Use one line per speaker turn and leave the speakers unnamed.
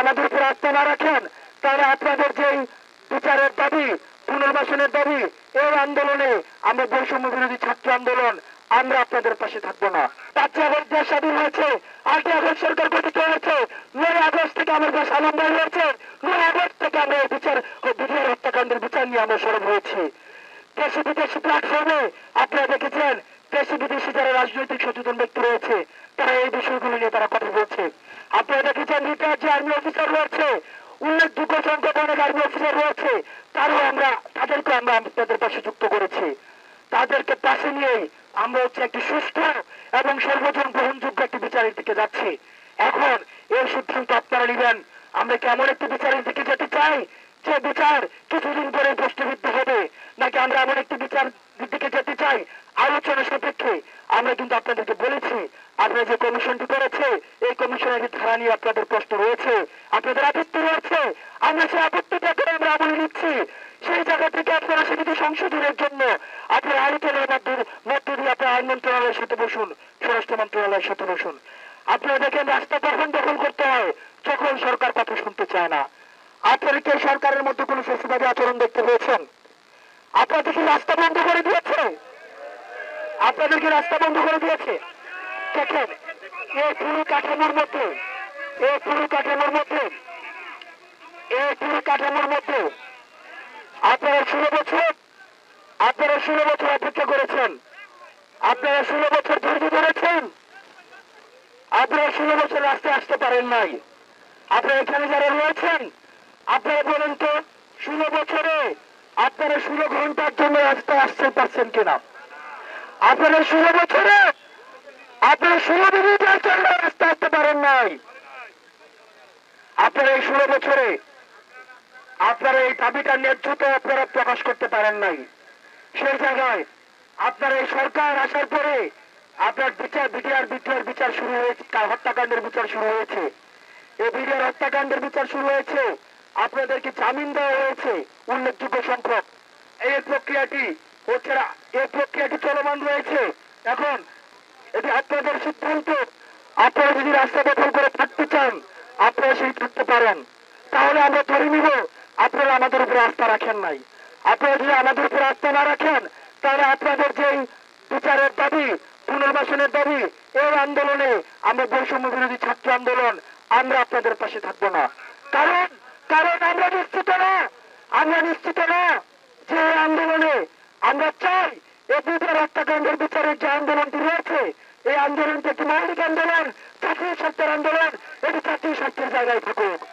আমাদের উপর আস্থা না রাখেন তাহলে আপনাদের যেই বিচারের দাবি, পুনর্বাসনের দাবি, এই আন্দোলনে আমরা বৈষম্য বিরোধী ছাত্র আন্দোলন আমরা আপনাদের পাশে থাকবো না। 5 আগস্ট দেশ স্বাধীন হয়েছে, 8 আগস্ট সরকার গঠিত হয়েছে, 9 আগস্ট থেকে আমার দেশ আনন্দ হয়েছে, 9 আগস্ট থেকে আমরা এই বিচার বিডিআর হত্যাকাণ্ডের বিচার নিয়ে আমরা সরব হয়েছি। দেশি বিদেশি প্ল্যাটফর্মে আপনারা দেখেছেন দেশি বিদেশি যারা রাজনৈতিক সচেতন ব্যক্তি রয়েছে তারা এই বিষয়গুলো নিয়ে তারা কথা বলছে। আপনারা দেখেছেন রিটায়ার্ড যে আর্মি অফিসার রয়েছে, উল্লেখযোগ্য সংখ্যক অনেক আর্মি অফিসার রয়েছে, তাদেরকে আমরা আপনাদের পাশে যুক্ত করেছি। তাদেরকে পাশে নিয়ে আমরা একটি সুস্থ এবং সর্বজন গ্রহণযোগ্য একটি বিচারের দিকে যাচ্ছি। এখন এই সিদ্ধান্ত আপনারা নেবেন, আমরা কি এমন একটি বিচারের দিকে যেতে চাই যে বিচার কিছুদিন পরে প্রশ্নবিদ্ধ হবে, নাকি আমরা এমন একটি বিচার দিকে যেতে চাই আলোচনা সাপেক্ষে? আমরা কিন্তু আপনাদেরকে বলেছি আপনারা যে কমিশনটি করেছে এই কমিশনের ধারা নিয়ে আপনাদের প্রশ্ন রয়েছে, আপনাদের আপত্তি রয়েছে, আমরা সেই আপত্তিটাকে আমরা আমলে নিচ্ছি। সেই জায়গা থেকে আপনারা সেটিকে সংশোধনের জন্য আপনারা আলোচনার মধ্য দিয়ে আপনারা আইন মন্ত্রণালয়ের সাথে বসুন, স্বরাষ্ট্র মন্ত্রণালয়ের সাথে বসুন। আপনারা দেখেন রাস্তা কখন দখল করতে হয়, যখন সরকার কথা শুনতে চায় না। আপনারা কি সরকারের মধ্যে কোনো ফেসিবাদী আচরণ দেখতে পেয়েছেন? আপনাদের কি রাস্তা বন্ধ করে দিয়েছে? আপনাদেরকে রাস্তা বন্ধ করে দিয়েছে? দেখেন এই পুরো কাঠামোর মধ্যে আপনারা 16 বছর অপেক্ষা করেছেন, আপনারা 16 বছর ধৈর্য ধরেছেন, আপনারা 16 বছর রাস্তায় আসতে পারেন নাই। আপনারা এখানে যারা রয়েছেন আপনারা বলেন তো 16 বছরে আপনারা 16 ঘন্টার জন্য রাস্তায় আসতে পারছেন কিনা? আপনারা 16 বছরে আপনারা 16 মিনিটের জন্য রাস্তায় আসতে পারেন নাই। আপনারা এই 16 বছরে আপনারা এই দাবিটা ন্যায্যতা আপনারা প্রকাশ করতে পারেন নাই। সেই জায়গায় আপনারা এই সরকার আসার পরে আপনার বিডিআর বিচার শুরু হয়েছে, হত্যাকাণ্ডের বিচার শুরু হয়েছে, এই বিডিআর হত্যাকাণ্ডের বিচার শুরু হয়েছে, আপনাদেরকে জামিন দেওয়া হয়েছে উল্লেখযোগ্য সংখ্যক। এই প্রক্রিয়াটি চলমান রয়েছে। এখন এটি আপনাদের সিদ্ধান্ত, আপনারা যদি রাস্তা দখল করে থাকতে চান আপনারা সেই থাকতে পারেন, তাহলে আমরা ধরে নিব আপনারা আমাদের উপরে আস্থা রাখেন নাই। আপনারা যদি আমাদের উপরে আস্থা না রাখেন তাহলে আপনাদের যেই বিচারের দাবি, পুনর্বাসনের দাবি, এই আন্দোলনে আমরা বৈষম্য বিরোধী ছাত্র আন্দোলন আমরা আপনাদের পাশে থাকবো না। কারণ আমরা নিশ্চিত না যে এই আন্দোলনে আমরা চাই এই বিডিআর হত্যাকাণ্ডের বিচারের যে আন্দোলনটি রয়েছে এই আন্দোলনটি একটি মৌলিক আন্দোলন, জাতীয় স্বার্থের আন্দোলন, এটি জাতীয় স্বার্থের জায়গায় থাকুক।